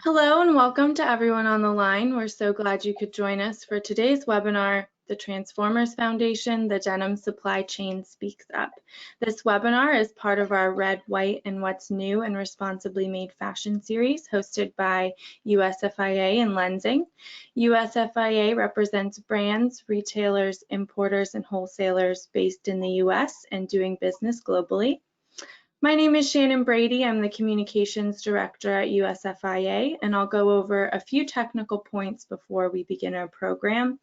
Hello and welcome to everyone on the line. We're so glad you could join us for today's webinar, The Transformers Foundation, the Denim Supply Chain Speaks Up. This webinar is part of our Red, White, and What's New in Responsibly Made Fashion series hosted by USFIA and Lenzing. USFIA represents brands, retailers, importers, and wholesalers based in the US and doing business globally. My name is Shannon Brady. I'm the Communications Director at USFIA, and I'll go over a few technical points before we begin our program.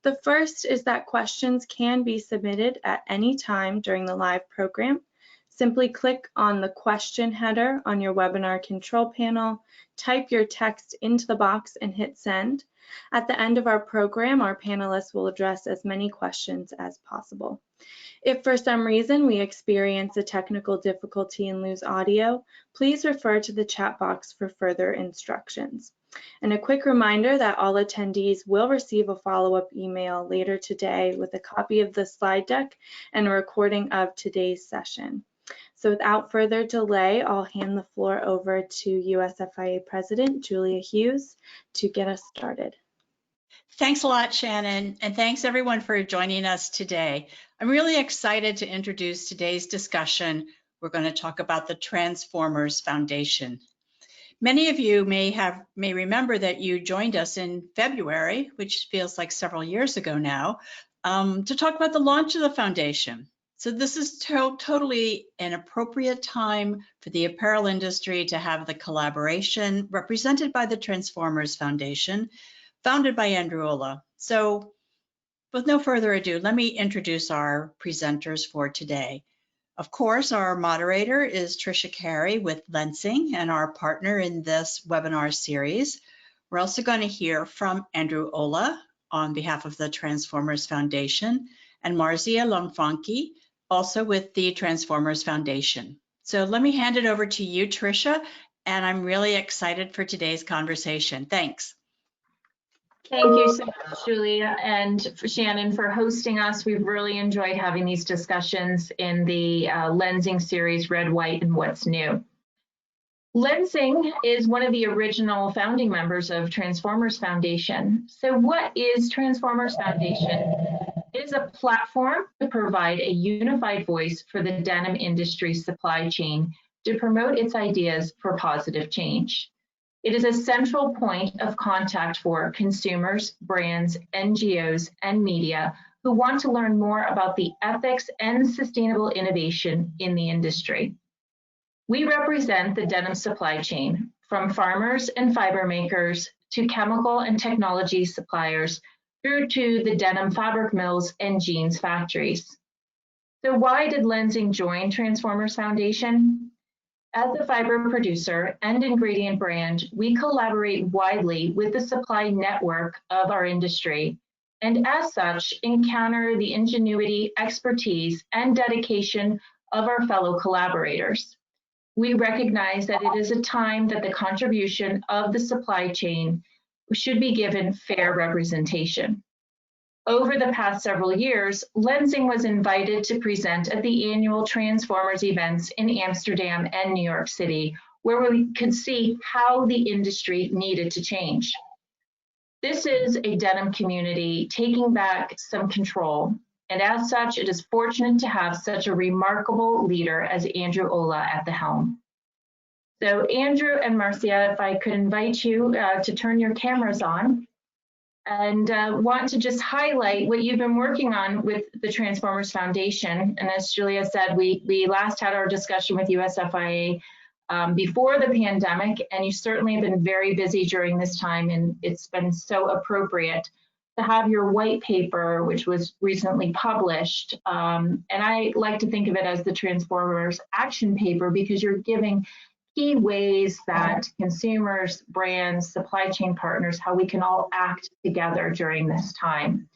The first is that questions can be submitted at any time during the live program. Simply click on the question header on your webinar control panel, type your text into the box, and hit send. At the end of our program, our panelists will address as many questions as possible. If for some reason we experience a technical difficulty and lose audio, please refer to the chat box for further instructions. And a quick reminder that all attendees will receive a follow-up email later today with a copy of the slide deck and a recording of today's session. So without further delay, I'll hand the floor over to USFIA President Julia Hughes to get us started. Thanks a lot, Shannon, and thanks everyone for joining us today. I'm really excited to introduce today's discussion. We're going to talk about the Transformers Foundation. Many of you may remember that you joined us in February, which feels like several years ago now, to talk about the launch of the foundation. So this is totally an appropriate time for the apparel industry to have the collaboration represented by the Transformers Foundation, founded by Andrew Olah. So with no further ado, let me introduce our presenters for today. Of course, our moderator is Tricia Carey with Lenzing and our partner in this webinar series. We're also going to hear from Andrew Olah on behalf of the Transformers Foundation and Marzia Lanfranchi, also with the Transformers Foundation. So let me hand it over to you, Tricia, and I'm really excited for today's conversation. Thanks. Thank you so much, Julia, and for Shannon for hosting us. We've really enjoyed having these discussions in the Lenzing series, Red, White, and What's New. Lenzing is one of the original founding members of Transformers Foundation. So what is Transformers Foundation? It is a platform to provide a unified voice for the denim industry supply chain to promote its ideas for positive change. It is a central point of contact for consumers, brands, NGOs, and media who want to learn more about the ethics and sustainable innovation in the industry. We represent the denim supply chain, from farmers and fiber makers to chemical and technology suppliers through to the denim fabric mills and jeans factories. So why did Lenzing join Transformers Foundation? As a fiber producer and ingredient brand, we collaborate widely with the supply network of our industry, and as such, encounter the ingenuity, expertise, and dedication of our fellow collaborators. We recognize that it is a time that the contribution of the supply chain should be given fair representation. Over the past several years, Lenzing was invited to present at the annual Transformers events in Amsterdam and New York City, where we could see how the industry needed to change. This is a denim community taking back some control, and as such, it is fortunate to have such a remarkable leader as Andrew Olah at the helm. So Andrew and Marzia, if I could invite you to turn your cameras on. And want to just highlight what you've been working on with the Transformers Foundation. And as Julia said, we last had our discussion with USFIA before the pandemic, and you certainly have been very busy during this time, and it's been so appropriate to have your white paper, which was recently published. And I like to think of it as the Transformers action paper, because you're giving key ways that consumers, brands, supply chain partners, how we can all act together during this time.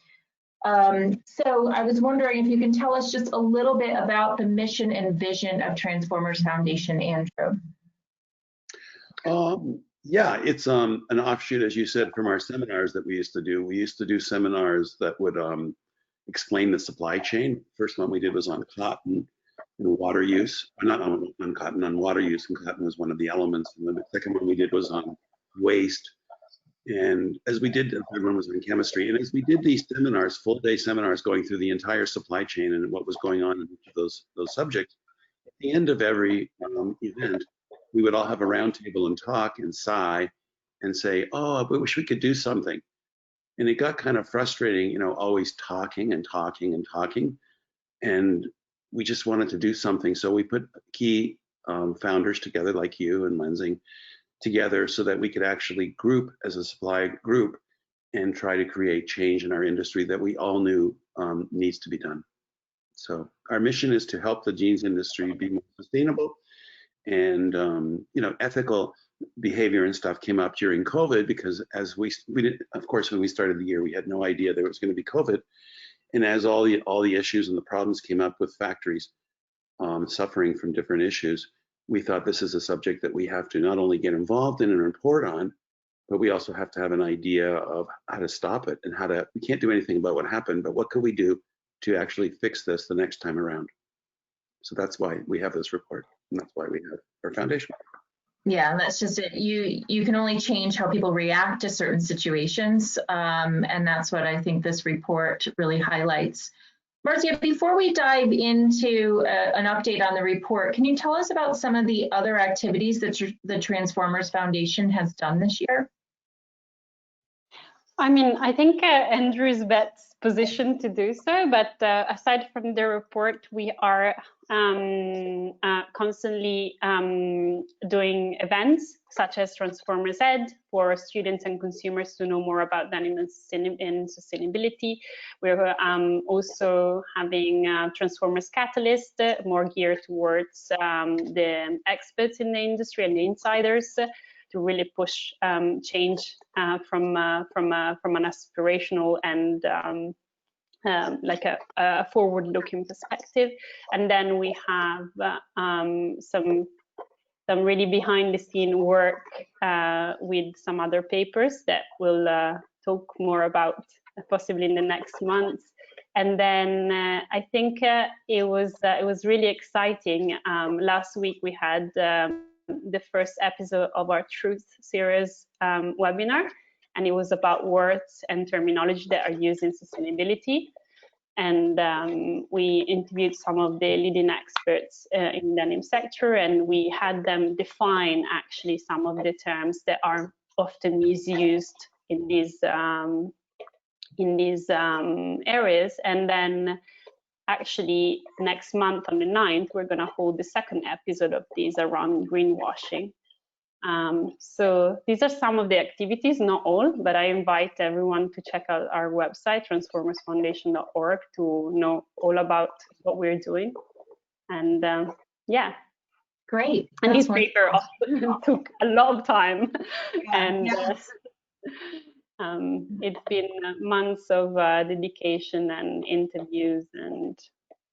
So I was wondering if you can tell us just a little bit about the mission and vision of Transformers Foundation, Andrew. Yeah, it's an offshoot, as you said, from our seminars that we used to do. We used to do seminars that would explain the supply chain. First one we did was on cotton. water use, not on cotton, on water use, and cotton was one of the elements. And the second one we did was on waste. And as we did, the third one was on chemistry. And as we did these seminars, full day seminars going through the entire supply chain and what was going on in each of those subjects, at the end of every event, we would all have a round table and talk and sigh and say, oh, I wish we could do something. And it got kind of frustrating, you know, always talking and talking and talking. And we just wanted to do something. So we put key founders together like you and Lenzing together so that we could actually group as a supply group and try to create change in our industry that we all knew needs to be done. So our mission is to help the jeans industry be more sustainable, and you know, ethical behavior and stuff came up during COVID because as we did, of course, when we started the year, we had no idea there was going to be COVID, and as all the issues and the problems came up with factories suffering from different issues, we thought this is a subject that we have to not only get involved in and report on, but we also have to have an idea of how to stop it and we can't do anything about what happened, but what could we do to actually fix this the next time around? So that's why we have this report, and that's why we have our foundation. Yeah, that's just it. You can only change how people react to certain situations, and that's what I think this report really highlights. Marzia, before we dive into an update on the report, can you tell us about some of the other activities that the Transformers Foundation has done this year? I mean, I think Andrew's best positioned to do so, but aside from the report, we are constantly doing events such as Transformers Ed for students and consumers to know more about denim and sustainability. We're also having Transformers Catalyst, more geared towards the experts in the industry and the insiders, to really push change from an aspirational and like a forward-looking perspective. And then we have some really behind-the-scene work with some other papers that we'll talk more about possibly in the next months. And then I think it was really exciting. Last week we had the first episode of our Truth series webinar, and it was about words and terminology that are used in sustainability. And we interviewed some of the leading experts in the denim sector, and we had them define actually some of the terms that are often misused in these areas. And then actually next month on the 9th, we're going to hold the second episode of these around greenwashing. So these are some of the activities, not all, but I invite everyone to check out our website, transformersfoundation.org, to know all about what we're doing. And yeah. Great. And this paper took a lot of time. And it's been months of dedication and interviews and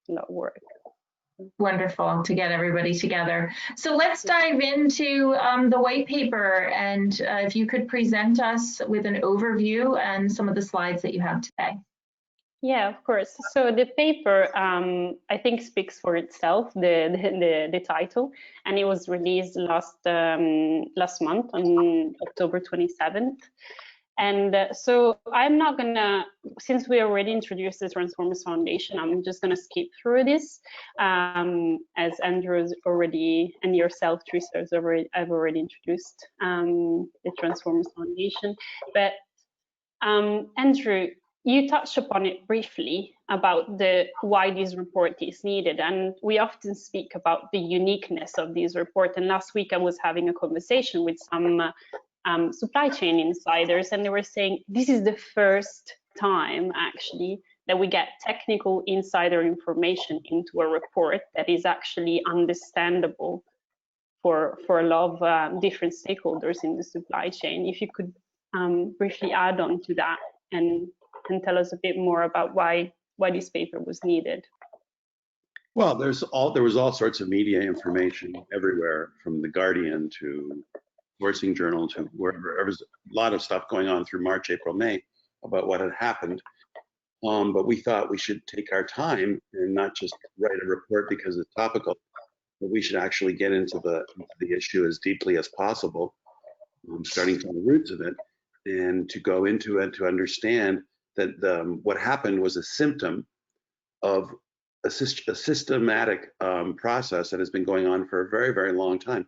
a lot of work. Wonderful to get everybody together. So let's dive into the white paper, and if you could present us with an overview and some of the slides that you have today. Yeah, of course. So the paper, I think, speaks for itself, the title, and it was released last month on October 27th. And so I'm not gonna, since we already introduced the Transformers Foundation, I'm just gonna skip through this, as Andrew's already, and yourself, Tricia, I've already introduced the Transformers Foundation. But Andrew, you touched upon it briefly about why this report is needed, and we often speak about the uniqueness of this report. And last week I was having a conversation with some supply chain insiders, and they were saying this is the first time actually that we get technical insider information into a report that is actually understandable for a lot of different stakeholders in the supply chain. If you could briefly add on to that and tell us a bit more about why this paper was needed. Well, there was all sorts of media information everywhere, from The Guardian to Endorsing Journal to wherever. There was a lot of stuff going on through March, April, May about what had happened. but we thought we should take our time and not just write a report because it's topical, but we should actually get into the issue as deeply as possible, starting from the roots of it, and to go into it to understand that what happened was a symptom of a systematic process that has been going on for a very, very long time,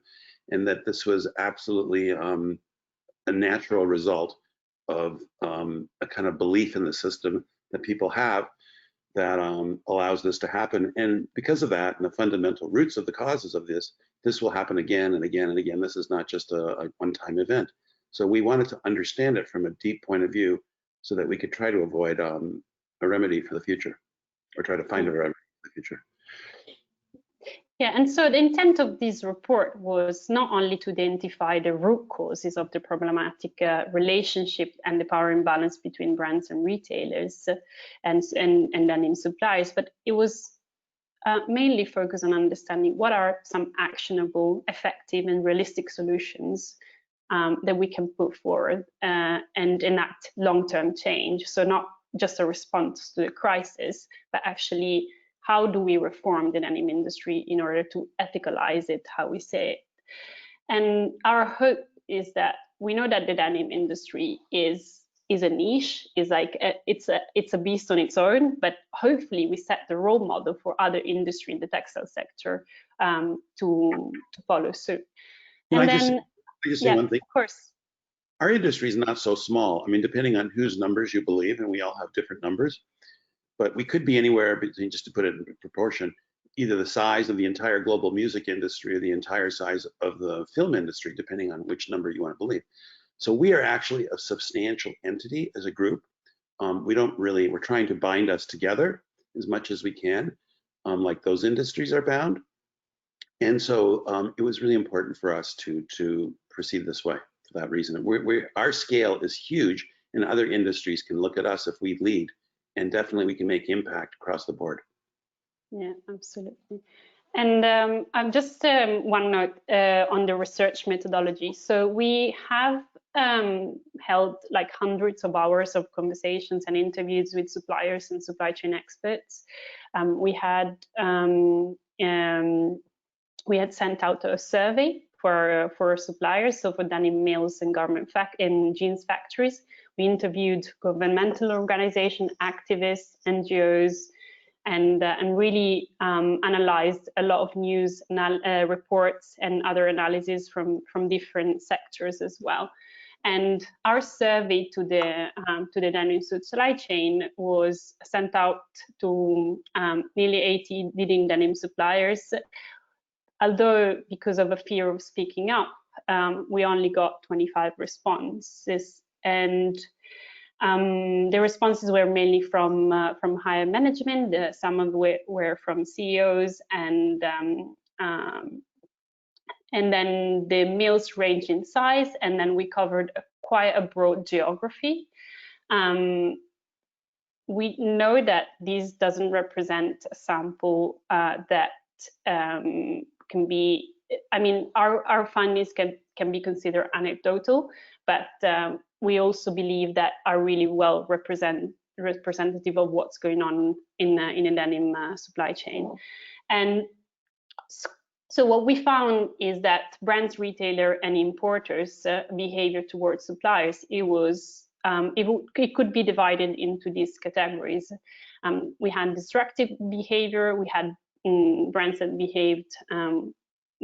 and that this was absolutely a natural result of a kind of belief in the system that people have that allows this to happen. And because of that, and the fundamental roots of the causes of this will happen again and again and again. This is not just a one-time event. So we wanted to understand it from a deep point of view so that we could try to avoid a remedy for the future, or try to find a remedy for the future. Yeah, and so the intent of this report was not only to identify the root causes of the problematic relationship and the power imbalance between brands and retailers and denim suppliers, but it was mainly focused on understanding what are some actionable, effective, and realistic solutions that we can put forward and enact long-term change. So not just a response to the crisis, but actually how do we reform the denim industry in order to ethicalize it, how we say it. And our hope is that we know that the denim industry is a niche, is like it's a beast on its own, but hopefully we set the role model for other industry in the textile sector to follow suit. Well, I just say one thing. Of course. Our industry is not so small. I mean, depending on whose numbers you believe, and we all have different numbers, but we could be anywhere between, just to put it in proportion, either the size of the entire global music industry or the entire size of the film industry, depending on which number you want to believe. So we are actually a substantial entity as a group. We're trying to bind us together as much as we can, like those industries are bound. And so it was really important for us to proceed this way for that reason. Our scale is huge, and other industries can look at us if we lead, and definitely we can make impact across the board. Yeah, absolutely. And just one note on the research methodology. So we have held like hundreds of hours of conversations and interviews with suppliers and supply chain experts. We had sent out a survey for suppliers, so for denim mills and jeans factories. We interviewed governmental organizations, activists, NGOs, and really analyzed a lot of news reports and other analyses from different sectors as well. And our survey to the denim supply chain was sent out to nearly 80 leading denim suppliers. Although, because of a fear of speaking up, we only got 25 responses, and the responses were mainly from higher management. Some of were from CEOs, and then the mills range in size, and then we covered quite a broad geography. We know that this doesn't represent a sample that can be, I mean, our findings can be considered anecdotal, but we also believe that are really well representative of what's going on in a denim supply chain. And so what we found is that brands, retailer, and importers' behavior towards suppliers, it could be divided into these categories. We had destructive behavior, we had brands that behaved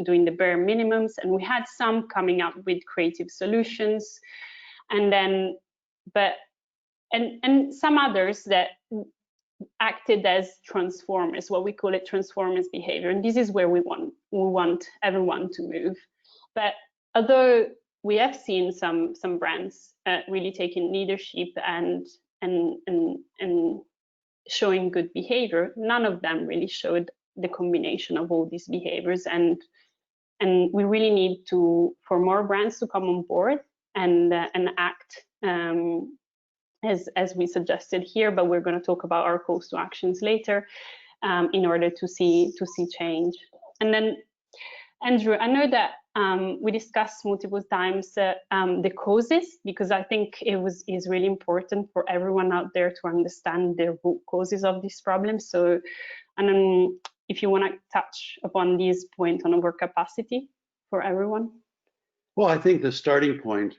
doing the bare minimums, and we had some coming up with creative solutions, and then and some others that acted as transformers, what we call it transformers behavior, and this is where we want everyone to move. But although we have seen some brands really taking leadership and showing good behavior, none of them really showed the combination of all these behaviors, and we really need for more brands to come on board and act as we suggested here, but we're going to talk about our calls to actions later in order to see change. And then Andrew, I know that we discussed multiple times the causes, because I think is really important for everyone out there to understand the root causes of this problem. So, and if you want to touch upon these points on overcapacity for everyone. Well, I think the starting point,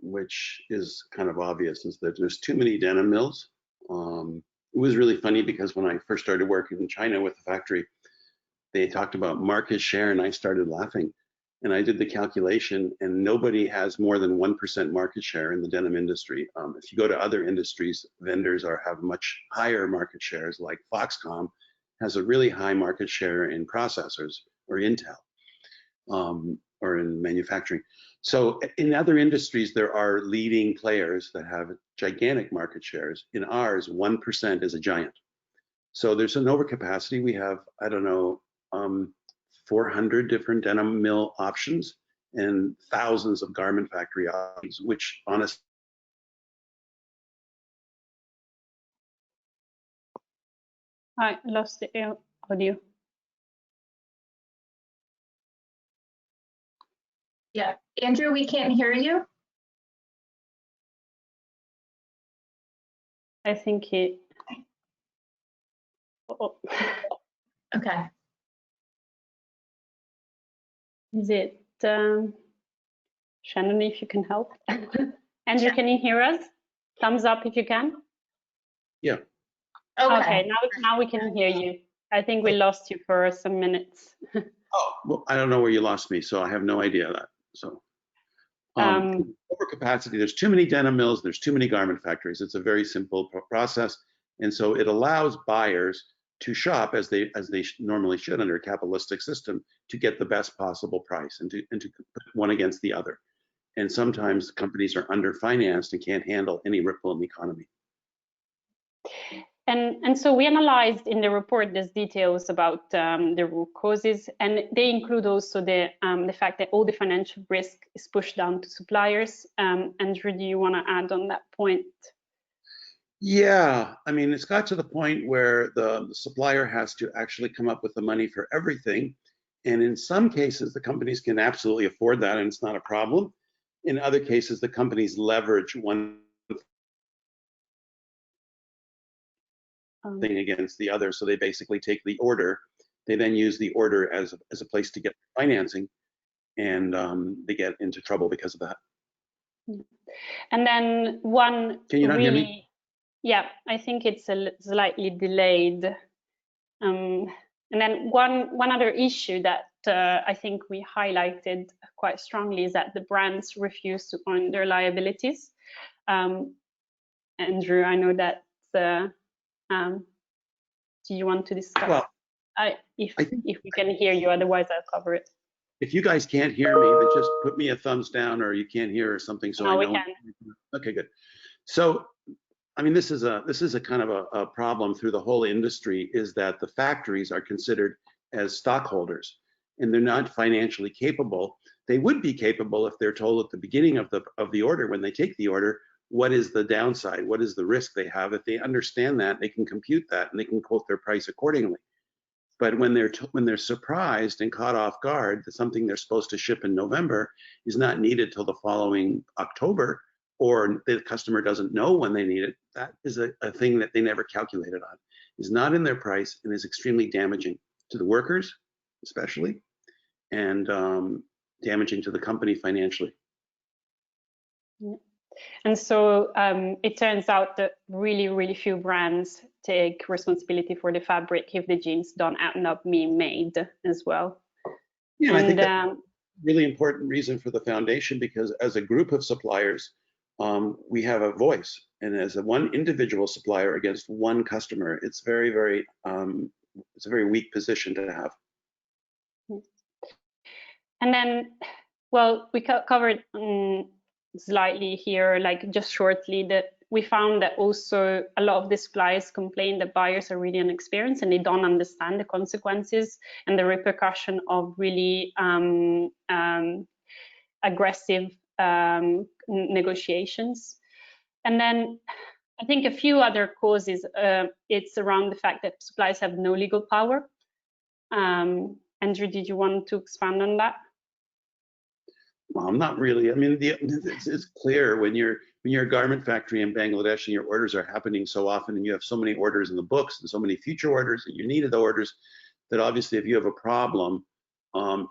which is kind of obvious, is that there's too many denim mills. It was really funny because when I first started working in China with the factory, they talked about market share and I started laughing. And I did the calculation and nobody has more than 1% market share in the denim industry. If you go to other industries, vendors have much higher market shares, like Foxconn has a really high market share in processors, or Intel, or in manufacturing. So in other industries, there are leading players that have gigantic market shares. In ours, 1% is a giant. So there's an overcapacity. We have, I don't know, 400 different denim mill options and thousands of garment factory options, which honestly, I lost the audio. Yeah, Andrew, we can't hear you. I think he. Oh. Okay. Is it Shannon? If you can help. Andrew, can you hear us? Thumbs up if you can. yeah. Okay. Now we can hear you. I think we lost you for some minutes. Oh, well, I don't know where you lost me, so I have no idea that. So overcapacity, there's too many denim mills, there's too many garment factories. It's a very simple process. And so it allows buyers to shop as they normally should under a capitalistic system to get the best possible price and to put one against the other. And sometimes companies are underfinanced and can't handle any ripple in the economy. And so we analyzed in the report these details about the root causes, and they include also the fact that all the financial risk is pushed down to suppliers. Andrew, do you want to add on that point? Yeah, I mean, it's got to the point where the supplier has to actually come up with the money for everything. And in some cases, the companies can absolutely afford that and it's not a problem. In other cases, the companies leverage one thing against the other. So they basically take the order. They then use the order as a place to get financing, and they get into trouble because of that. And then one Can you not hear me? Yeah, I think it's slightly delayed. And then one other issue that I think we highlighted quite strongly is that the brands refuse to own their liabilities. Andrew, I know that. Do you want to discuss? Well, if we can hear you, otherwise I'll cover it. If you guys can't hear me, then just put me a thumbs down, or you can't hear or something, so I know. We can. Okay, good. So, I mean, this is a kind of a problem through the whole industry, is that the factories are considered as stockholders, and they're not financially capable. They would be capable if they're told at the beginning of the order, when they take the order, what is the downside, what is the risk they have. If they understand that, they can compute that and they can quote their price accordingly. But when they're surprised and caught off guard that something they're supposed to ship in November is not needed till the following October, or the customer doesn't know when they need it, that is a thing that they never calculated on. Is not in their price and is extremely damaging to the workers, especially, and damaging to the company financially. Yeah. And so it turns out that really few brands take responsibility for the fabric if the jeans don't end up being made as well. Yeah, and I think that's a really important reason for the foundation, because as a group of suppliers, we have a voice, and as one individual supplier against one customer, it's it's a very weak position to have. And then, well, we covered slightly here, like just shortly, that we found that also a lot of the suppliers complain that buyers are really inexperienced and they don't understand the consequences and the repercussion of really aggressive negotiations. And then I think a few other causes, it's around the fact that suppliers have no legal power. And Andrew, did you want to expand on that? Well, not really. I mean, it's clear when you're a garment factory in Bangladesh and your orders are happening so often, and you have so many orders in the books and so many future orders, and you needed the orders, that obviously if you have a problem,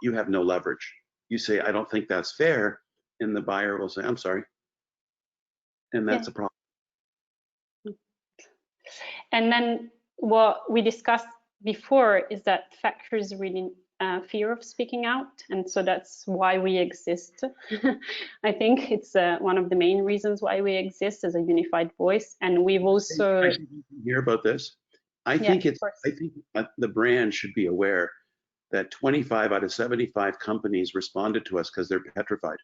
you have no leverage. You say, I don't think that's fair, and the buyer will say, I'm sorry, and that's a problem. And then what we discussed before is that factories really fear of speaking out, and so that's why we exist. I think it's one of the main reasons why we exist as a unified voice. And we've also hear about this. I think the brand should be aware that 25 out of 75 companies responded to us because they're petrified.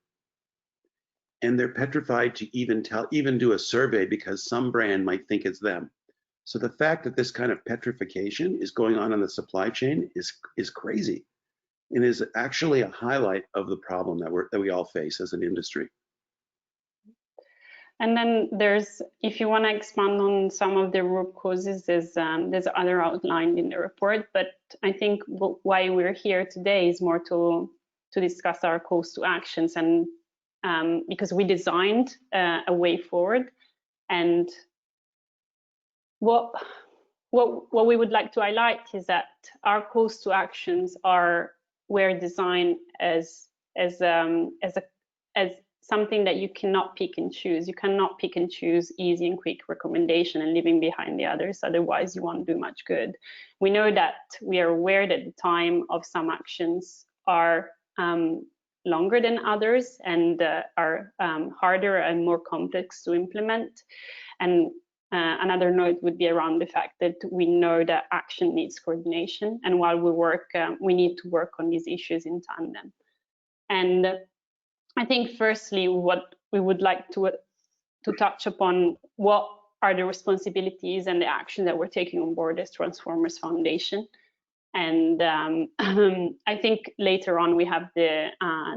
And they're petrified to even do a survey because some brand might think it's them. So the fact that this kind of petrification is going on in the supply chain is crazy, and is actually a highlight of the problem that we all face as an industry. And then if you want to expand on some of the root causes, there's other outlined in the report. But I think why we're here today is more to discuss our calls to actions, and because we designed a way forward. And what we would like to highlight is that our calls to actions were designed as something that you cannot pick and choose. You cannot pick and choose easy and quick recommendation and leaving behind the others. Otherwise, you won't do much good. We know that we are aware that the time of some actions are longer than others and are harder and more complex to implement. And another note would be around the fact that we know that action needs coordination, and while we work, we need to work on these issues in tandem. And I think firstly, what we would like to touch upon, what are the responsibilities and the action that we're taking on board as Transformers Foundation. And I think later on we have the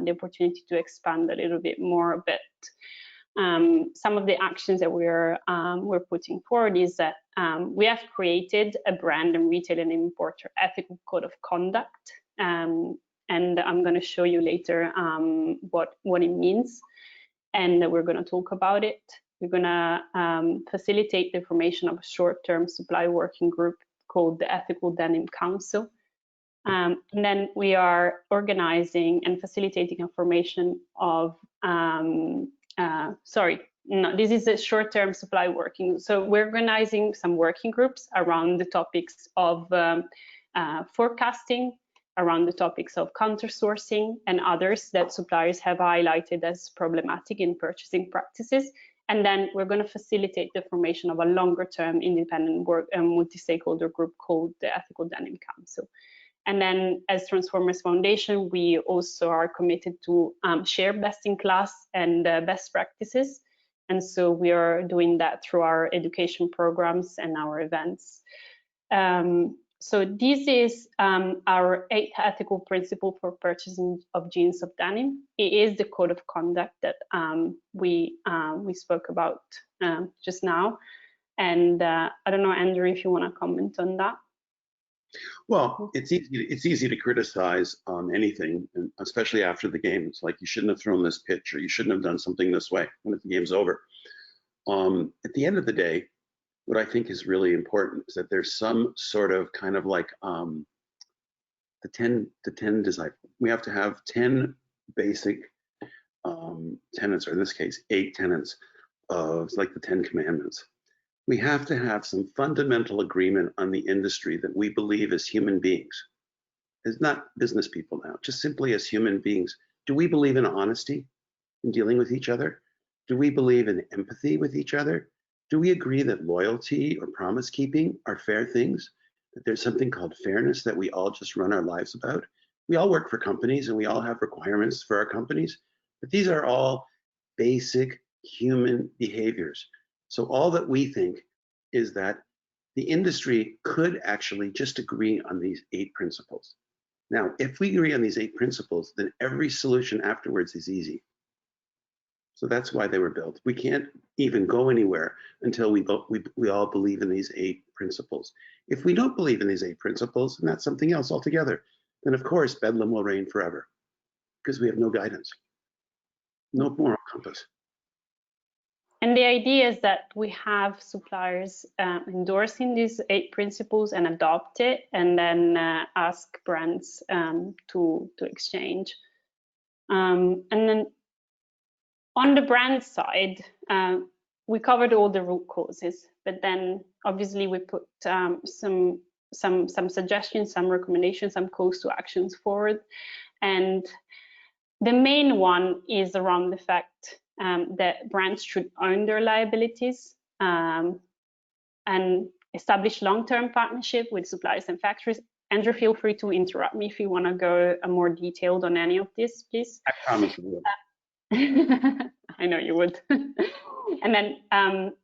opportunity to expand a little bit more, but some of the actions that we're putting forward is that we have created a brand and retail and importer ethical code of conduct, and I'm going to show you later what it means, and we're going to talk about it. We're going to facilitate the formation of a short-term supply working group called the Ethical Denim Council. And then we are organizing and facilitating a formation of this is a short-term supply working. So we're organizing some working groups around the topics of forecasting, around the topics of counter-sourcing and others that suppliers have highlighted as problematic in purchasing practices. And then we're going to facilitate the formation of a longer-term independent work multi-stakeholder group called the Ethical Denim Council. And then as Transformers Foundation, we also are committed to share best-in-class and best practices. And so we are doing that through our education programs and our events. So this is our 8th ethical principle for purchasing of jeans of denim. It is the code of conduct that we spoke about just now. And I don't know, Andrew, if you want to comment on that. Well, it's easy to criticize anything, and especially after the game. It's like, you shouldn't have thrown this pitch, or you shouldn't have done something this way when the game's over. At the end of the day, what I think is really important is that there's some sort of kind of like the 10 disciple. We have to have 10 basic tenets, or in this case, 8 tenets of like the 10 commandments. We have to have some fundamental agreement on the industry that we believe as human beings. It's not business people now, just simply as human beings. Do we believe in honesty in dealing with each other? Do we believe in empathy with each other? Do we agree that loyalty or promise keeping are fair things? That there's something called fairness that we all just run our lives about? We all work for companies and we all have requirements for our companies, but these are all basic human behaviors. So all that we think is that the industry could actually just agree on these 8 principles. Now, if we agree on these 8 principles, then every solution afterwards is easy. So that's why they were built. We can't even go anywhere until we all believe in these 8 principles. If we don't believe in these 8 principles, then that's something else altogether. then of course bedlam will reign forever because we have no guidance, no moral compass. And the idea is that we have suppliers endorsing these 8 principles and adopt it, and then ask brands to exchange. And then on the brand side, we covered all the root causes, but then obviously we put some suggestions, some recommendations, some calls to actions forward. And the main one is around the fact that brands should own their liabilities and establish long-term partnership with suppliers and factories. Andrew, feel free to interrupt me if you want to go more detailed on any of this, please. I promise you will. I know you would. And then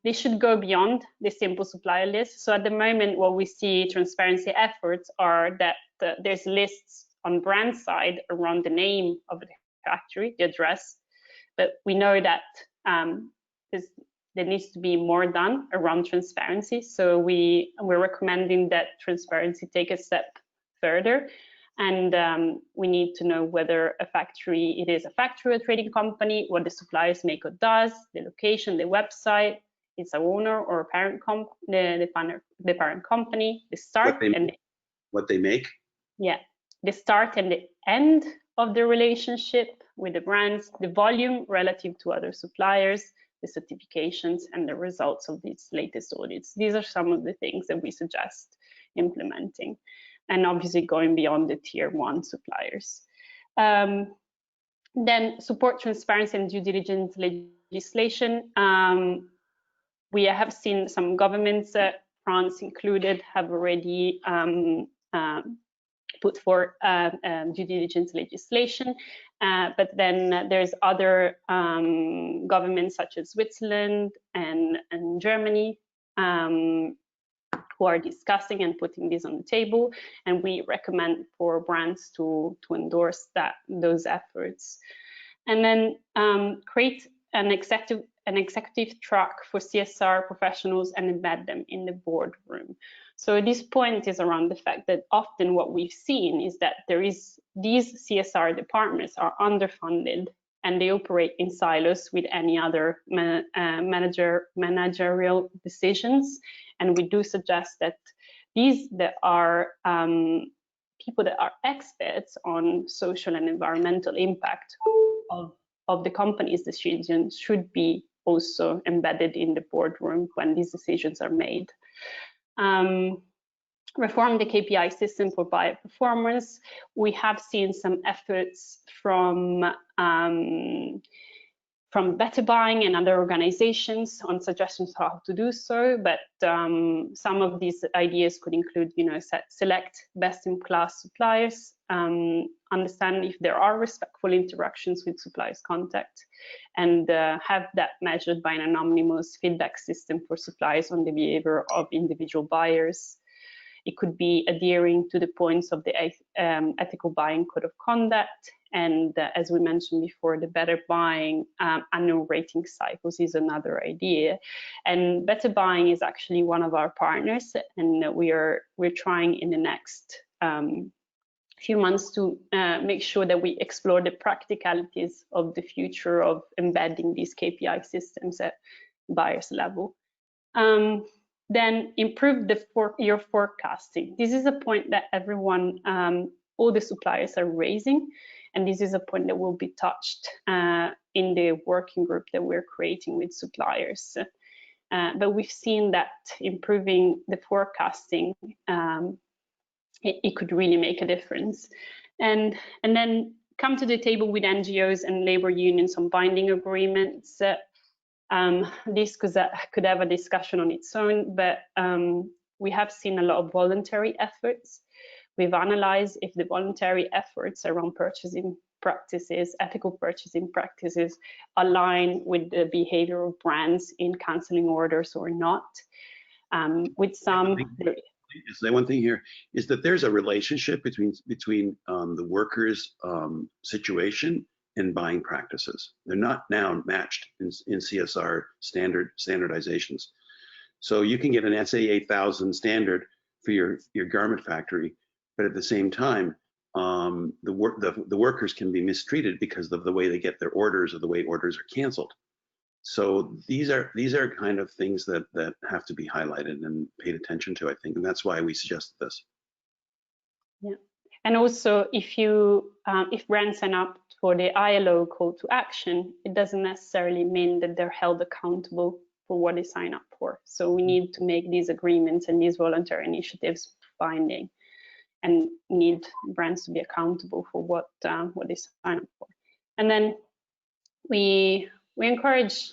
they should go beyond the simple supplier list. So at the moment, what we see transparency efforts are that there's lists on brand side around the name of the factory, the address, but we know that there needs to be more done around transparency. So we're recommending that transparency take a step further. And we need to know whether it is a factory or trading company, what the suppliers make or does, the location, the website, it's a owner or a parent the parent company, the start and what they make. Yeah, the start and the end of the relationship with the brands, the volume relative to other suppliers, the certifications, and the results of these latest audits. These are some of the things that we suggest implementing, and obviously going beyond the tier 1 suppliers. Then support transparency and due diligence legislation. We have seen some governments, France included, have already put forth due diligence legislation, but then there's other governments such as Switzerland and Germany who are discussing and putting this on the table, and we recommend for brands to endorse those efforts. And then create an executive track for CSR professionals and embed them in the boardroom. So this point is around the fact that often what we've seen is that these CSR departments are underfunded and they operate in silos with any other managerial decisions. And we do suggest that these that are people that are experts on social and environmental impact of the company's decisions should be also embedded in the boardroom when these decisions are made. Reform the KPI system for buyer performance. We have seen some efforts from Better Buying and other organizations on suggestions how to do so, but some of these ideas could include, select best-in-class suppliers, understand if there are respectful interactions with suppliers' contact, and have that measured by an anonymous feedback system for suppliers on the behavior of individual buyers. It could be adhering to the points of the ethical buying code of conduct. And as we mentioned before, the Better Buying annual rating cycles is another idea. And Better Buying is actually one of our partners, and we're trying in the next few months to make sure that we explore the practicalities of the future of embedding these KPI systems at buyers level. Then improve your forecasting. This is a point that everyone, all the suppliers are raising, and this is a point that will be touched in the working group that we're creating with suppliers. But we've seen that improving the forecasting, it could really make a difference. And then come to the table with NGOs and labor unions on binding agreements. This could have a discussion on its own, but we have seen a lot of voluntary efforts. We've analyzed if the voluntary efforts around purchasing practices, ethical purchasing practices, align with the behavior of brands in canceling orders or not. With some, so one thing here is that there's a relationship between the workers' situation and buying practices. They're not now matched in CSR standardizations. So you can get an SA 8000 standard for your garment factory, but at the same time, the workers can be mistreated because of the way they get their orders or the way orders are canceled. So these are kind of things that have to be highlighted and paid attention to, I think, and that's why we suggest this. Yeah, and also if brands sign up for the ILO call to action, it doesn't necessarily mean that they're held accountable for what they sign up for. So we need to make these agreements and these voluntary initiatives binding, and need brands to be accountable for what they sign up for. And then we encourage,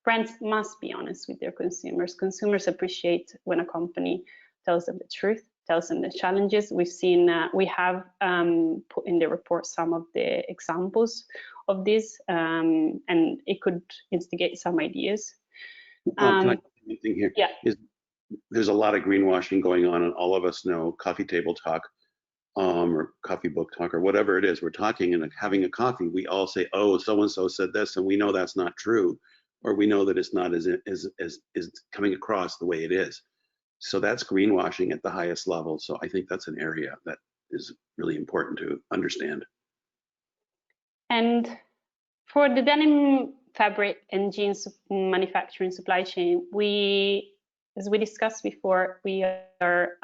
brands must be honest with their consumers. Consumers appreciate when a company tells them the truth, tells them the challenges. We've seen, we have put in the report some of the examples of this, and it could instigate some ideas. Can I say anything here? Yeah. There's a lot of greenwashing going on, and all of us know coffee table talk, or coffee book talk, or whatever it is. We're talking and having a coffee. We all say, "Oh, so and so said this," and we know that's not true, or we know that it's not as coming across the way it is. So that's greenwashing at the highest level. So I think that's an area that is really important to understand. And for the denim fabric and jeans manufacturing supply chain, as we discussed before, we are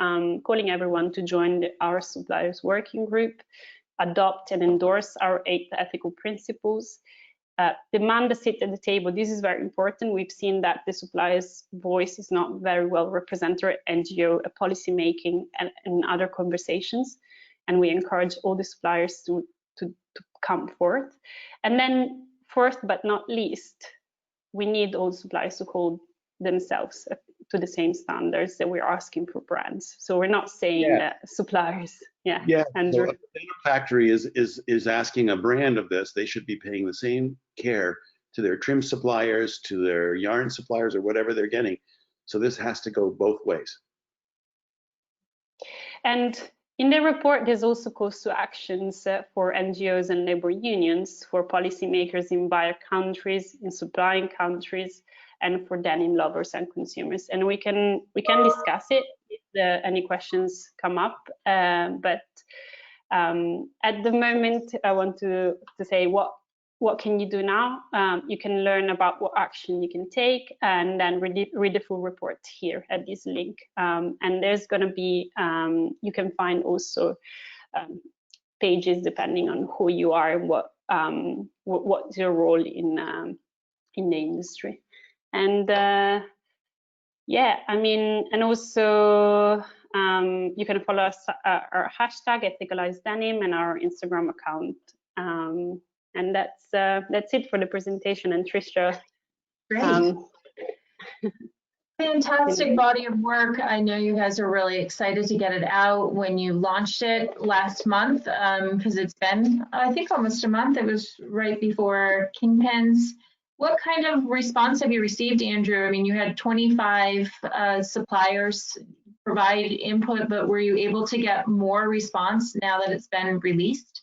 calling everyone to join our suppliers working group, adopt and endorse our 8 ethical principles, demand a seat at the table. This is very important. We've seen that the supplier's voice is not very well represented at NGO, policy making, and other conversations. And we encourage all the suppliers to come forth. And then fourth but not least, we need all suppliers to hold themselves to the same standards that we're asking for brands. So we're not saying that suppliers, and so if a denim factory is asking a brand of this, they should be paying the same care to their trim suppliers, to their yarn suppliers, or whatever they're getting. So this has to go both ways. And in the report, there's also calls to actions for NGOs and labor unions, for policymakers in buyer countries, in supplying countries, and for denim lovers and consumers. And we can discuss it if any questions come up. But at the moment, I want to say what can you do now? You can learn about what action you can take, and then read the full report here at this link. And there's going to be, you can find also pages depending on who you are and what's your role in the industry. And and also you can follow us, our hashtag #ethicalizedenim and our Instagram account. And that's it for the presentation. And Tricia, great. Fantastic body of work. I know you guys are really excited to get it out when you launched it last month, because it's been, I think, almost a month. It was right before Kingpins. What kind of response have you received, Andrew? I mean, you had 25 suppliers provide input, but were you able to get more response now that it's been released?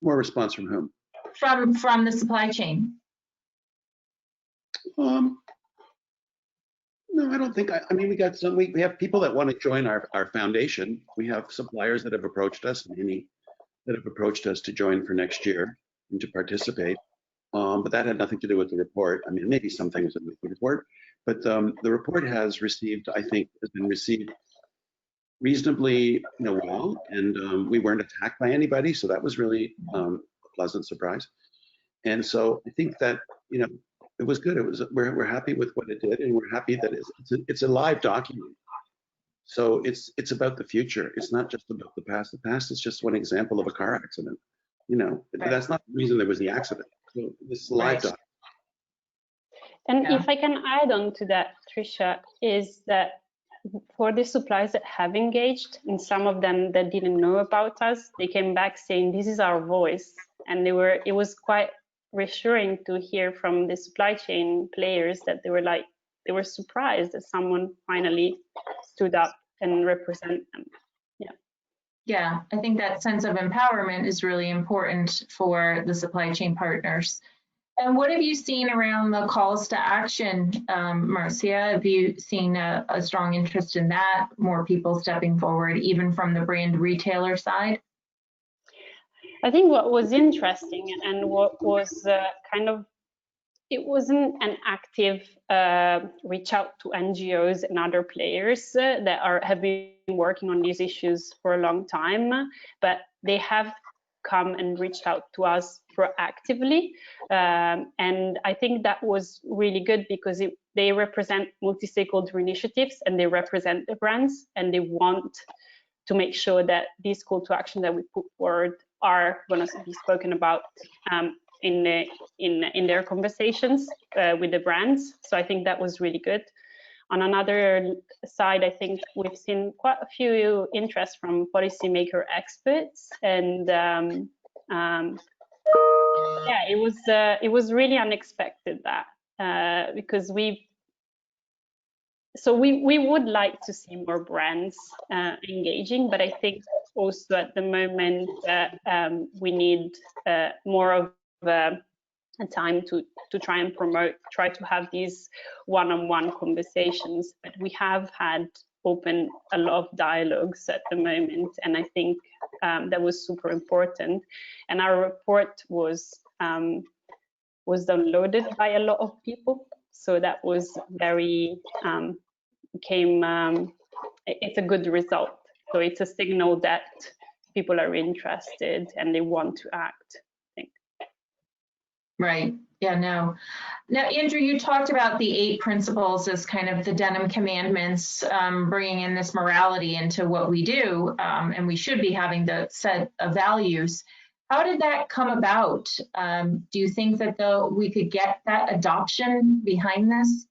More response from whom? From the supply chain. No, I don't think. I mean, we got some. We have people that want to join our foundation. We have suppliers that have approached us, many that have approached us to join for next year and to participate. But that had nothing to do with the report. I mean, maybe some things with the report, but the report has received, I think, has been received reasonably well, and we weren't attacked by anybody, so that was really a pleasant surprise. And so I think that it was good. It was we're happy with what it did, and we're happy that it's a live document. So it's about the future. It's not just about the past. The past is just one example of a car accident. Right. That's not the reason there was the accident. So this is a live document. And if I can add on to that, Tricia, is that for the suppliers that have engaged, and some of them that didn't know about us, they came back saying, "This is our voice," and it was quite reassuring to hear from the supply chain players that they were surprised that someone finally stood up and represent them. Yeah, I think that sense of empowerment is really important for the supply chain partners. And what have you seen around the calls to action, Marzia? Have you seen a strong interest in that, more people stepping forward, even from the brand retailer side? I think what was interesting and what was it wasn't an active reach out to NGOs and other players that have been working on these issues for a long time, but they have come and reached out to us proactively. And I think that was really good because they represent multi-stakeholder initiatives and they represent the brands, and they want to make sure that these call to action that we put forward are going to be spoken about in their conversations with the brands. So I think that was really good. On another side, I think we've seen quite a few interest from policymaker experts, and yeah, it was really unexpected that because we would like to see more brands engaging, but I think also at the moment we need more of a time to try and try to have these one-on-one conversations. But we have had open a lot of dialogues at the moment, and I think that was super important. And our report was downloaded by a lot of people, so that was very it's a good result. So it's a signal that people are interested and they want to act, I think. Right. Yeah, no. Now, Andrew, you talked about the 8 principles as kind of the Denim commandments, bringing in this morality into what we do, and we should be having the set of values. How did that come about? Do you think that we could get that adoption behind this?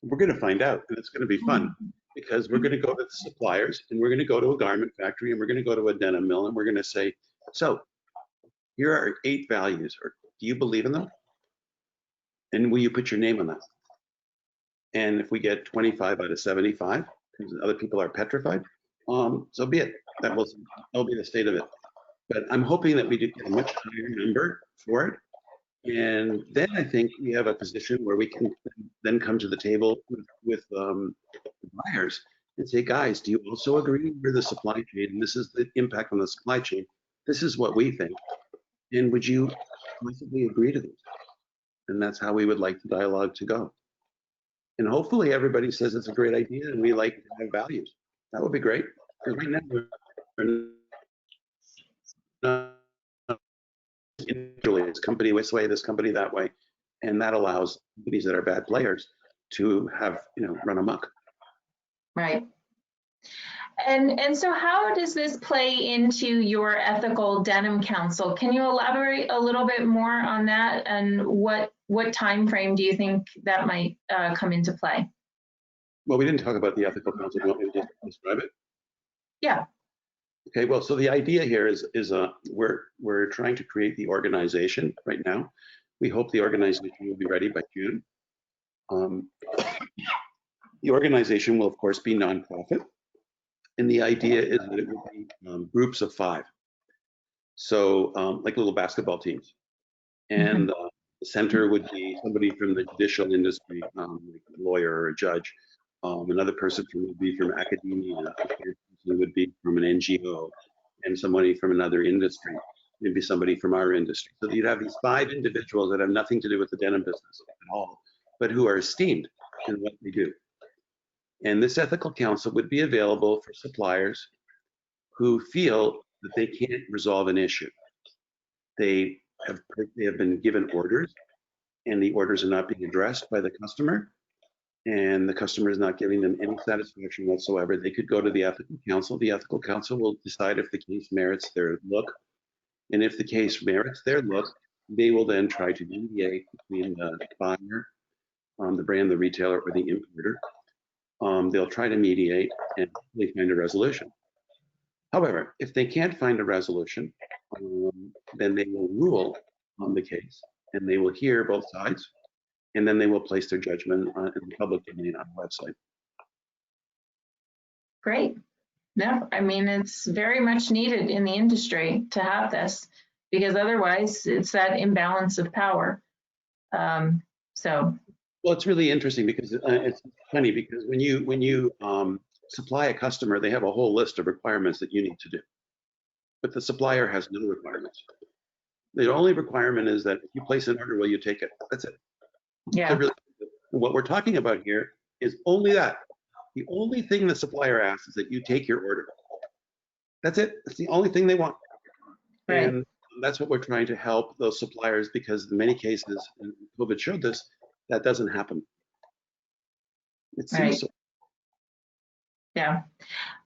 We're going to find out, and it's going to be fun because we're going to go to the suppliers, and we're going to go to a garment factory, and we're going to go to a denim mill, and we're going to say, so here are 8 values, or do you believe in them? And will you put your name on that? And if we get 25 out of 75, because other people are petrified, so be it. That'll be the state of it. But I'm hoping that we do get a much higher number for it. And then I think we have a position where we can then come to the table with buyers and say, guys, do you also agree with the supply chain? And this is the impact on the supply chain. This is what we think. And would you possibly agree to this? And that's how we would like the dialogue to go. And hopefully everybody says it's a great idea and we like to have values. That would be great. Because right now we're not this company this way, this company that way. And that allows companies that are bad players to have, run amok. Right. And so how does this play into your ethical denim council? Can you elaborate a little bit more on that, and what time frame do you think that might come into play? Well, we didn't talk about the ethical council. Do you want me to just describe it? Yeah. Okay, well, so the idea here is we're trying to create the organization right now. We hope the organization will be ready by June. The organization will, of course, be nonprofit. And the idea is that it will be groups of 5. So like little basketball teams. And the center would be somebody from the judicial industry, like a lawyer or a judge. Another person would be from academia. A person would be from an NGO, and somebody from another industry. Maybe somebody from our industry. So you'd have these 5 individuals that have nothing to do with the denim business at all, but who are esteemed in what they do. And this ethical council would be available for suppliers who feel that they can't resolve an issue. They have been given orders, and the orders are not being addressed by the customer, and the customer is not giving them any satisfaction whatsoever. They could go to the ethical council. The ethical council will decide if the case merits their look, and if the case merits their look, they will then try to mediate between the buyer, the brand, the retailer, or the importer. They'll try to mediate and hopefully find a resolution. However, if they can't find a resolution, then they will rule on the case, and they will hear both sides, and then they will place their judgment in the public domain on the website. Great. No, I mean, it's very much needed in the industry to have this. because otherwise it's that imbalance of power. So. Well, it's really interesting because it's funny because when you supply a customer, they have a whole list of requirements that you need to do, but the supplier has no requirements. The only requirement is that if you place an order, will you take it? That's it. Yeah. Really, what we're talking about here is only that. The only thing the supplier asks is that you take your order. That's it. That's the only thing they want. Right. And that's what we're trying to help those suppliers, because in many cases, and COVID showed this, that doesn't happen. It seems Right. so. Yeah.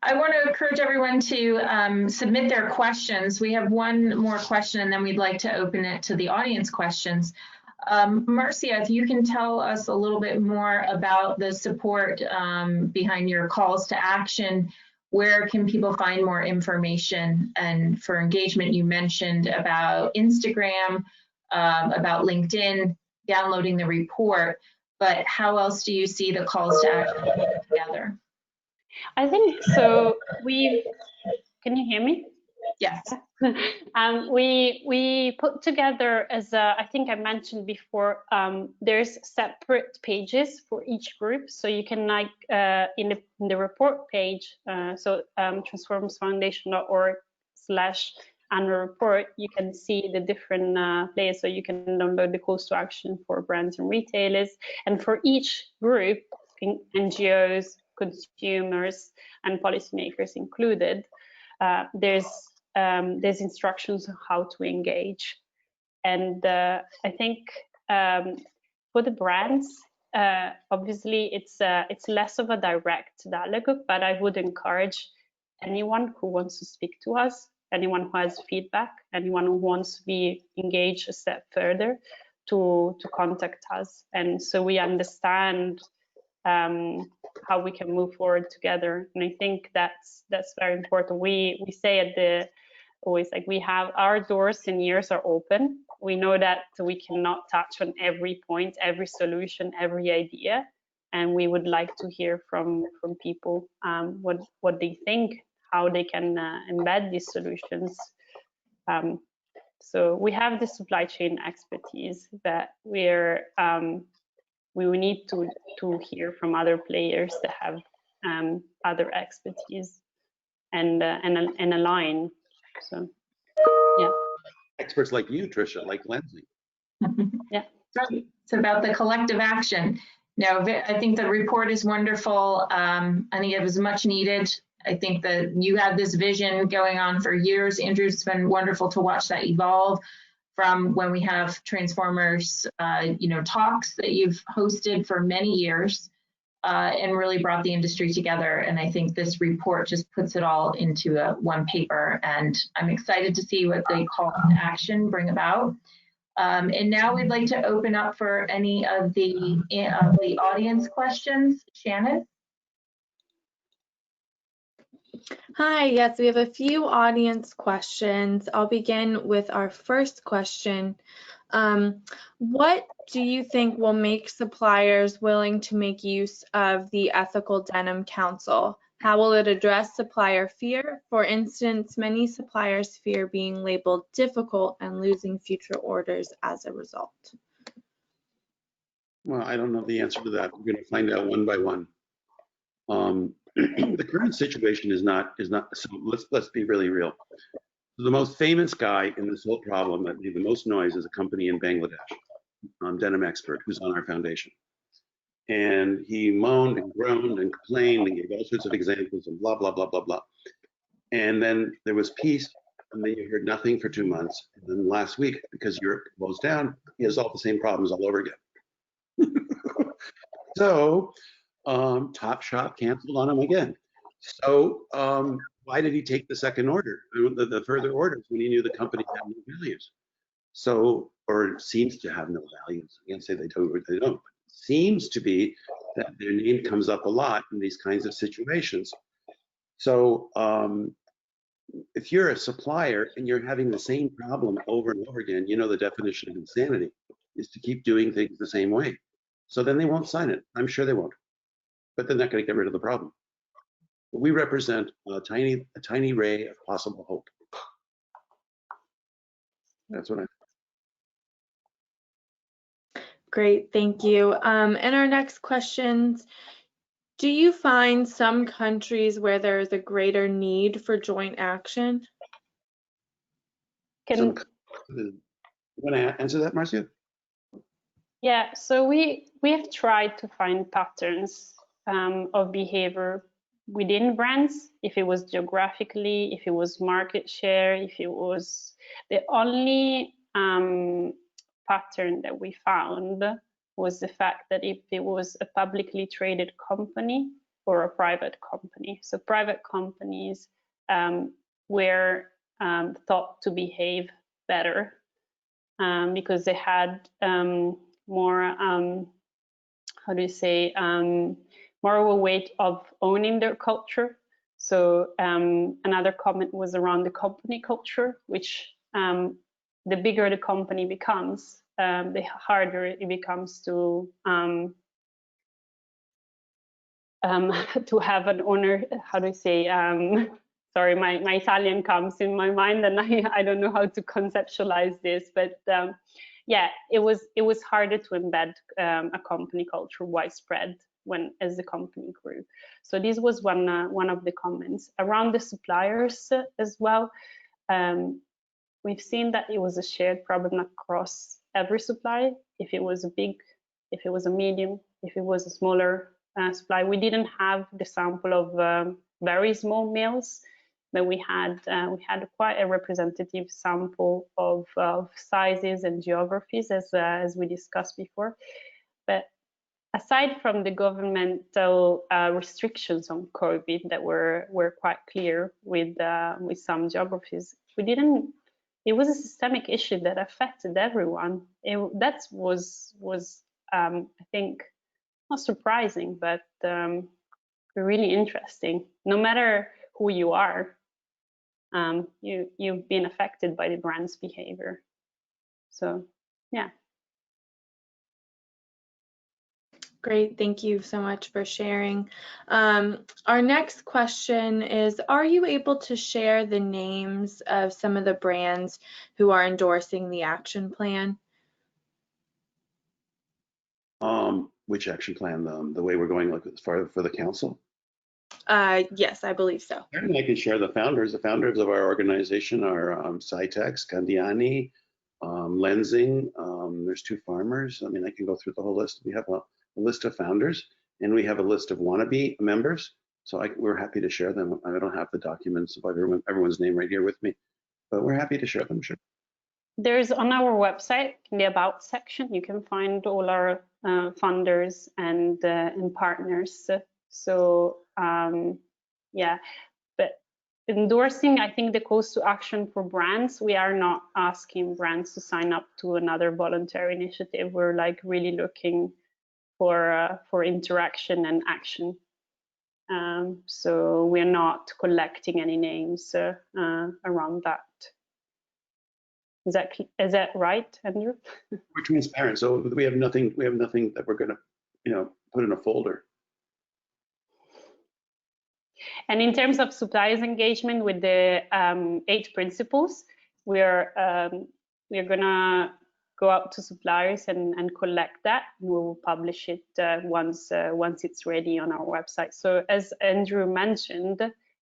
I want to encourage everyone to submit their questions. We have one more question, and then we'd like to open it to the audience questions. Marzia, if you can tell us a little bit more about the support behind your calls to action, where can people find more information? And for engagement, you mentioned about Instagram, about LinkedIn, downloading the report, but how else do you see the calls to action together? I think so. Can you hear me? Yes. We put together, as I think I mentioned before, there's separate pages for each group. So you can, like, in the report page, transformersfoundation.org/annual report, you can see the different layers. So you can download the calls to action for brands and retailers. And for each group, NGOs, consumers, and policymakers included, there's instructions on how to engage. And I think for the brands, obviously it's less of a direct dialogue, but I would encourage anyone who wants to speak to us, anyone who has feedback, anyone who wants to be engaged a step further, to contact us. And so we understand how we can move forward together. And I think that's very important. We say always, like, we have our doors and ears are open. We know that we cannot touch on every point, every solution, every idea, and we would like to hear from people what they think, how they can embed these solutions. So we have the supply chain expertise that we will need to hear from other players that have other expertise and align. So, yeah. Experts like you, Tricia, like Lenzing. Yeah. Right. It's about the collective action. No, I think the report is wonderful. I think it was much needed. I think that you had this vision going on for years. Andrew, it's been wonderful to watch that evolve from when we have Transformers, talks that you've hosted for many years and really brought the industry together. And I think this report just puts it all into one paper. And I'm excited to see what the call to action bring about. And now we'd like to open up for any of the audience questions. Shannon? Hi, yes, we have a few audience questions. I'll begin with our first question. What do you think will make suppliers willing to make use of the Ethical Denim Council? How will it address supplier fear? For instance, many suppliers fear being labeled difficult and losing future orders as a result. Well, I don't know the answer to that. We're going to find out one by one. The current situation is not. So let's be really real. The most famous guy in this whole problem that made the most noise is a company in Bangladesh, Denim Expert, who's on our foundation. And he moaned and groaned and complained and gave all sorts of examples and blah, blah, blah, blah, blah. And then there was peace, and then you heard nothing for 2 months. And then last week, because Europe closed down, he has all the same problems all over again. So Topshop canceled on him again. So why did he take the second order, the further orders, when he knew the company had no values? So, or seems to have no values. I can't say they do or they don't. Seems to be that their name comes up a lot in these kinds of situations. So if you're a supplier and you're having the same problem over and over again, you know the definition of insanity is to keep doing things the same way. So then they won't sign it. I'm sure they won't. But they're not going to get rid of the problem. We represent a tiny ray of possible hope. That's what I. Great, thank you. And our next questions, do you find some countries where there is a greater need for joint action? You want to answer that, Marzia? Yeah, so we have tried to find patterns of behavior within brands, if it was geographically, if it was market share, if it was the only pattern that we found was the fact that if it was a publicly traded company or a private company. So private companies were thought to behave better because they had more, how do you say, more of a weight of owning their culture. So another comment was around the company culture, which the bigger the company becomes, the harder it becomes to have an owner, how do you say, sorry, my Italian comes in my mind and I don't know how to conceptualize this, but yeah, it was harder to embed a company culture widespread as the company grew. So this was one of the comments. Around the suppliers as well, we've seen that it was a shared problem across every supply. If it was a big, if it was a medium, if it was a smaller supply. We didn't have the sample of very small mills, but we had quite a representative sample of sizes and geographies, as we discussed before. But aside from the governmental restrictions on COVID that were quite clear with some geographies, it was a systemic issue that affected everyone. That was I think, not surprising, but really interesting. No matter who you are, you've been affected by the brand's behavior. So, yeah. Great, thank you so much for sharing. Our next question is, are you able to share the names of some of the brands who are endorsing the action plan? Which action plan? The way we're going, like, as far for the council? Yes, I believe so. I can share the founders. The founders of our organization are Cytex, Candiani, Lenzing. There's 2 farmers. I mean, I can go through the whole list. We have a list of founders, and we have a list of wannabe members. So we're happy to share them. I don't have the documents of everyone's name right here with me, but we're happy to share them. Sure. There's on our website, in the About section, you can find all our funders and partners. So yeah, but endorsing, I think the calls to action for brands, we are not asking brands to sign up to another voluntary initiative. We're like really looking for interaction and action. So we're not collecting any names around that. Is that right, Andrew? We're transparent, so we have nothing that we're going to, put in a folder. And in terms of suppliers engagement with the 8 principles, we're gonna go out to suppliers and collect that. We will publish it once it's ready on our website. So as Andrew mentioned,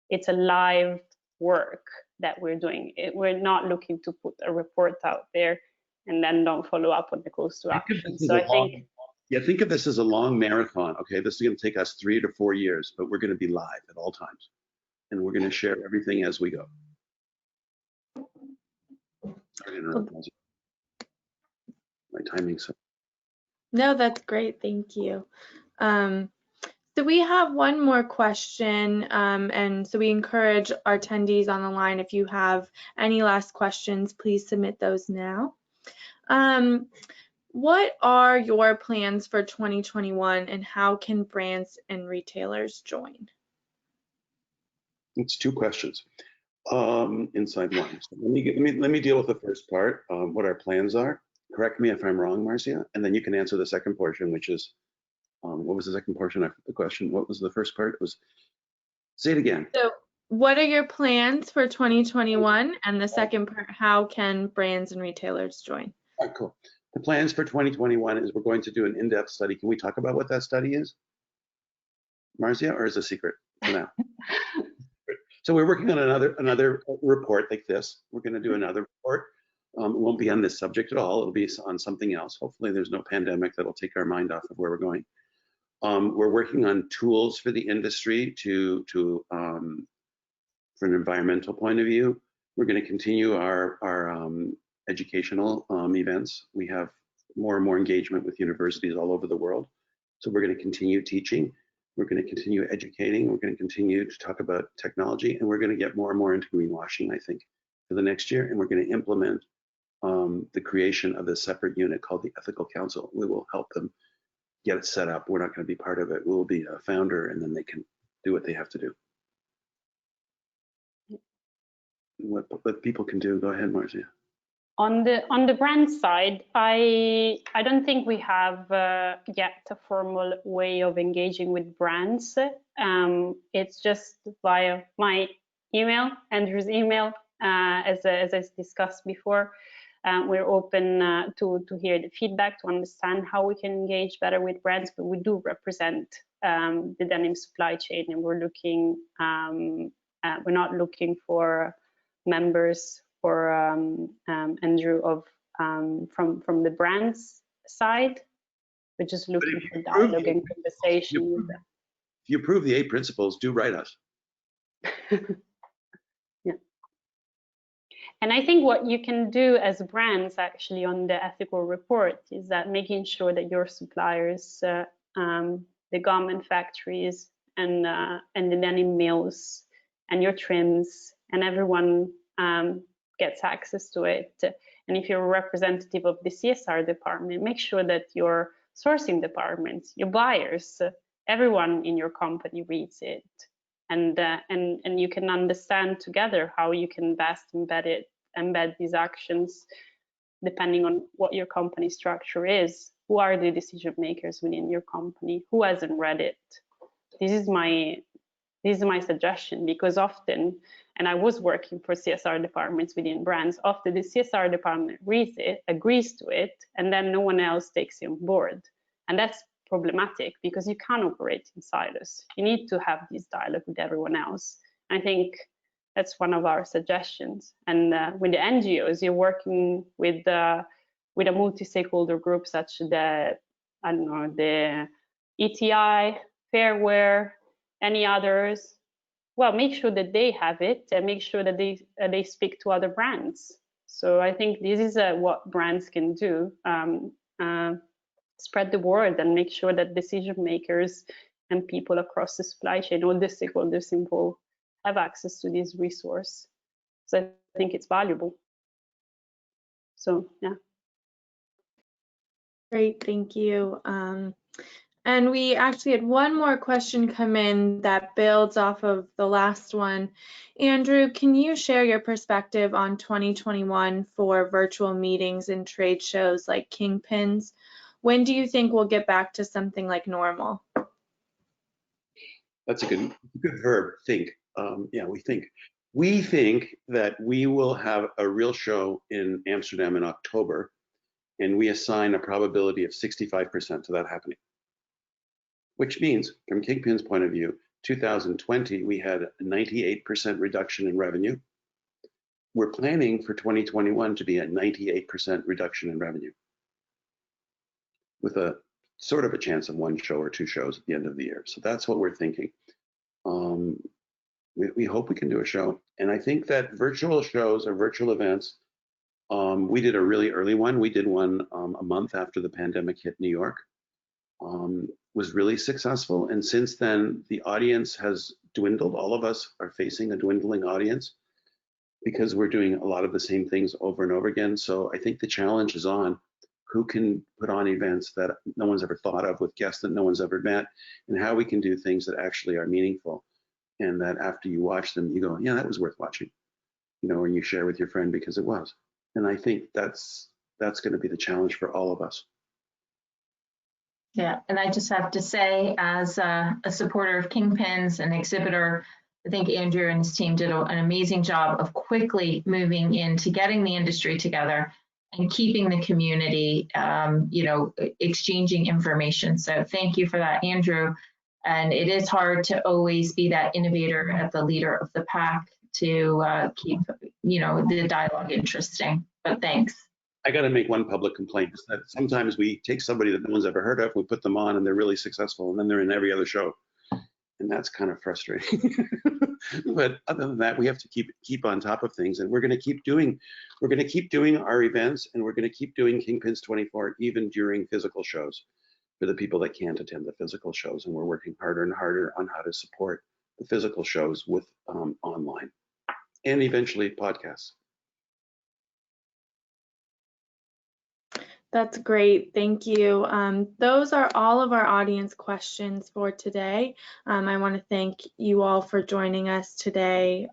it's a live work that we're doing. We're not looking to put a report out there and then don't follow up on the calls to action. So I think. Yeah, think of this as a long marathon. Okay, this is going to take us 3 to 4 years, but we're going to be live at all times, and we're going to share everything as we go. Sorry to interrupt. My timing's. No, that's great. Thank you. So we have one more question, and so we encourage our attendees on the line, if you have any last questions, please submit those now. What are your plans for 2021, and how can brands and retailers join? It's 2 questions inside one. So let me deal with the first part, what our plans are. Correct me if I'm wrong, Marzia, and then you can answer the second portion, which is, what was the second portion of the question? What was the first part? It was, say it again. So what are your plans for 2021? And the second part, how can brands and retailers join? All right, cool. The plans for 2021 is we're going to do an in-depth study. Can we talk about what that study is, Marzia, or is it a secret for now? So we're working on another report like this. We're going to do another report. It won't be on this subject at all. It'll be on something else. Hopefully there's no pandemic that'll take our mind off of where we're going. We're working on tools for the industry from an environmental point of view. We're going to continue our educational events. We have more and more engagement with universities all over the world. So we're going to continue teaching. We're going to continue educating. We're going to continue to talk about technology, and we're going to get more and more into greenwashing, I think, for the next year. And we're going to implement the creation of a separate unit called the Ethical Council. We will help them get it set up. We're not going to be part of it. We'll be a founder, and then they can do what they have to do. What people can do. Go ahead, Marzia. On the brand side, I don't think we have yet a formal way of engaging with brands. It's just via my email, Andrew's email, as I discussed before. We're open to hear the feedback, to understand how we can engage better with brands, but we do represent the denim supply chain, and we're looking. We're not looking for members or Andrew of from the brands side. We're just looking for dialogue and conversation with them. If you approve the 8 principles, do write us. Yeah. And I think what you can do as brands actually on the ethical report is that making sure that your suppliers, the garment factories and the denim mills and your trims and everyone gets access to it. And if you're a representative of the CSR department, make sure that your sourcing departments, your buyers, everyone in your company reads it, and you can understand together how you can best embed these actions depending on what your company structure is. Who are the decision makers within your company? Who hasn't read it? This is my suggestion, because often, and I was working for CSR departments within brands, often the CSR department reads it, agrees to it, and then no one else takes it on board. And that's problematic because you can't operate in silos. You need to have this dialogue with everyone else. I think that's one of our suggestions. And with the NGOs, you're working with a multi-stakeholder group such as the ETI, Fairwear, any others. Well, make sure that they have it and make sure that they speak to other brands. So I think this is what brands can do. Spread the word and make sure that decision makers and people across the supply chain, all the stakeholders involved, have access to this resource. So I think it's valuable. So yeah. Great, thank you. And we actually had one more question come in that builds off of the last one. Andrew, can you share your perspective on 2021 for virtual meetings and trade shows like Kingpins? When do you think we'll get back to something like normal? That's a good verb, think. Yeah, we think. We think that we will have a real show in Amsterdam in October, and we assign a probability of 65% to that happening. Which means, from Kingpin's point of view, 2020, we had a 98% reduction in revenue. We're planning for 2021 to be a 98% reduction in revenue, with a sort of a chance of 1 show or 2 shows at the end of the year. So that's what we're thinking. We hope we can do a show. And I think that virtual shows or virtual events, we did a really early one. We did one a month after the pandemic hit New York. Was really successful. And since then, the audience has dwindled. All of us are facing a dwindling audience because we're doing a lot of the same things over and over again. So I think the challenge is on who can put on events that no one's ever thought of with guests that no one's ever met, and how we can do things that actually are meaningful. And that after you watch them, you go, yeah, that was worth watching, you know, and you share with your friend because it was. And I think that's going to be the challenge for all of us. Yeah, and I just have to say, as a supporter of Kingpins, an exhibitor, I think Andrew and his team did an amazing job of quickly moving into getting the industry together and keeping the community, exchanging information. So thank you for that, Andrew. And it is hard to always be that innovator at the leader of the pack to keep, the dialogue interesting. But thanks. I got to make one public complaint. Is that sometimes we take somebody that no one's ever heard of, we put them on, and they're really successful, and then they're in every other show, and that's kind of frustrating. But other than that, we have to keep on top of things, and we're going to keep doing our events, and we're going to keep doing Kingpins 24 even during physical shows for the people that can't attend the physical shows, and we're working harder and harder on how to support the physical shows with online and eventually podcasts. That's great. Thank you. Those are all of our audience questions for today. I want to thank you all for joining us today.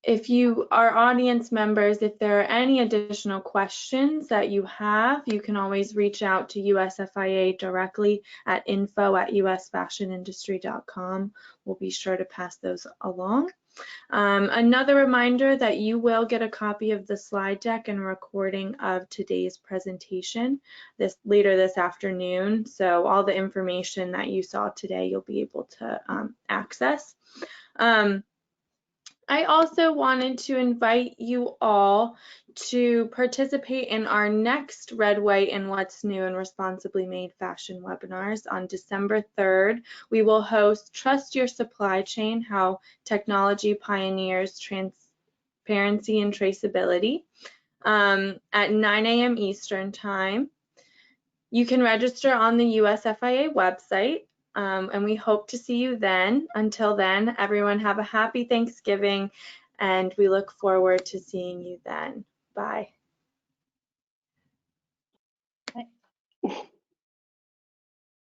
If you are audience members, if there are any additional questions that you have, you can always reach out to USFIA directly at info@usfashionindustry.com. We'll be sure to pass those along. Another reminder that you will get a copy of the slide deck and recording of today's presentation later this afternoon. So all the information that you saw today, you'll be able to access. I also wanted to invite you all to participate in our next Red, White, and What's New in Responsibly Made Fashion webinars on December 3rd. We will host Trust Your Supply Chain, How Technology Pioneers Transparency and Traceability at 9 a.m. Eastern Time. You can register on the USFIA website. And we hope to see you then. Until then, everyone have a happy Thanksgiving, and we look forward to seeing you then. Bye. Bye.